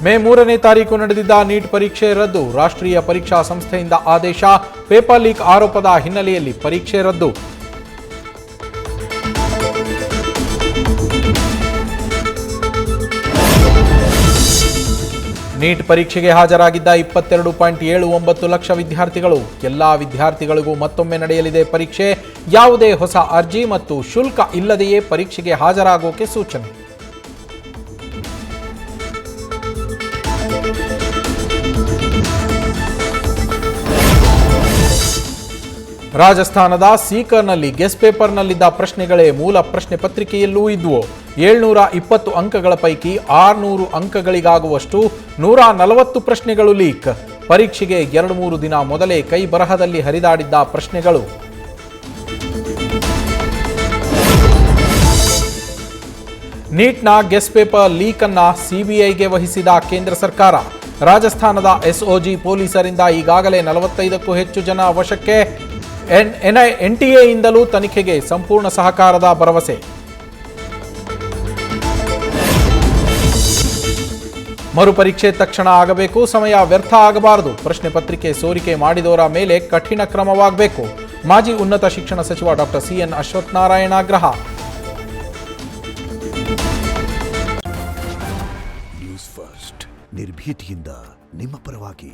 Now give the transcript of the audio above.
ಮೇ 3ನೇ ತಾರೀಕು ನಡೆದಿದ್ದ ನೀಟ್ ಪರೀಕ್ಷೆ ರದ್ದು. ರಾಷ್ಟ್ರೀಯ ಪರೀಕ್ಷಾ ಸಂಸ್ಥೆಯಿಂದ ಆದೇಶ. ಪೇಪರ್ ಲೀಕ್ ಆರೋಪದ ಹಿನ್ನೆಲೆಯಲ್ಲಿ ಪರೀಕ್ಷೆ ರದ್ದು. ನೀಟ್ ಪರೀಕ್ಷೆಗೆ ಹಾಜರಾಗಿದ್ದ 22.79 ಲಕ್ಷ ವಿದ್ಯಾರ್ಥಿಗಳು. ಎಲ್ಲಾ ವಿದ್ಯಾರ್ಥಿಗಳಿಗೂ ಮತ್ತೊಮ್ಮೆ ನಡೆಯಲಿದೆ ಪರೀಕ್ಷೆ. ಯಾವುದೇ ಹೊಸ ಅರ್ಜಿ ಮತ್ತು ಶುಲ್ಕ ಇಲ್ಲದೆಯೇ ಪರೀಕ್ಷೆಗೆ ಹಾಜರಾಗೋಕೆ ಸೂಚನೆ. ರಾಜಸ್ಥಾನದ ಸೀಕರ್ನಲ್ಲಿ ಗೆಸ್ ಪೇಪರ್ನಲ್ಲಿದ್ದ ಪ್ರಶ್ನೆಗಳೇ ಮೂಲ ಪ್ರಶ್ನೆ ಪತ್ರಿಕೆಯಲ್ಲೂ ಇದ್ವು. 720 ಅಂಕಗಳ ಪೈಕಿ 600 ಅಂಕಗಳಿಗಾಗುವಷ್ಟು 140 ಪ್ರಶ್ನೆಗಳು ಲೀಕ್. ಪರೀಕ್ಷೆಗೆ 2-3 ದಿನ ಮೊದಲೇ ಕೈ ಬರಹದಲ್ಲಿ ಹರಿದಾಡಿದ್ದ ಪ್ರಶ್ನೆಗಳು. ನೀಟ್ನ ಗೆಸ್ ಪೇಪರ್ ಲೀಕ್ ಅನ್ನ ಸಿಬಿಐಗೆ ವಹಿಸಿದ ಕೇಂದ್ರ ಸರ್ಕಾರ. ರಾಜಸ್ಥಾನದ ಎಸ್ಒಜಿ ಪೊಲೀಸರಿಂದ ಈಗಾಗಲೇ 45ಕ್ಕೂ ಹೆಚ್ಚು ಜನ ವಶಕ್ಕೆ. ಎನ್ಟಿಎಯಿಂದಲೂ ತನಿಖೆಗೆ ಸಂಪೂರ್ಣ ಸಹಕಾರದ ಭರವಸೆ. ಮರುಪರೀಕ್ಷೆ ತಕ್ಷಣ ಆಗಬೇಕು, ಸಮಯ ವ್ಯರ್ಥ ಆಗಬಾರದು. ಪ್ರಶ್ನೆ ಪತ್ರಿಕೆ ಸೋರಿಕೆ ಮಾಡಿದವರ ಮೇಲೆ ಕಠಿಣ ಕ್ರಮವಾಗಬೇಕು. ಮಾಜಿ ಉನ್ನತ ಶಿಕ್ಷಣ ಸಚಿವ ಡಾಕ್ಟರ್ ಸಿಎನ್ ಅಶ್ವತ್ಥನಾರಾಯಣ ಆಗ್ರಹ. ನ್ಯೂಸ್ ಫಸ್ಟ್ ನಿರ್ಭೀತಿಯಿಂದ ನಿಮ್ಮ ಪರವಾಗಿ.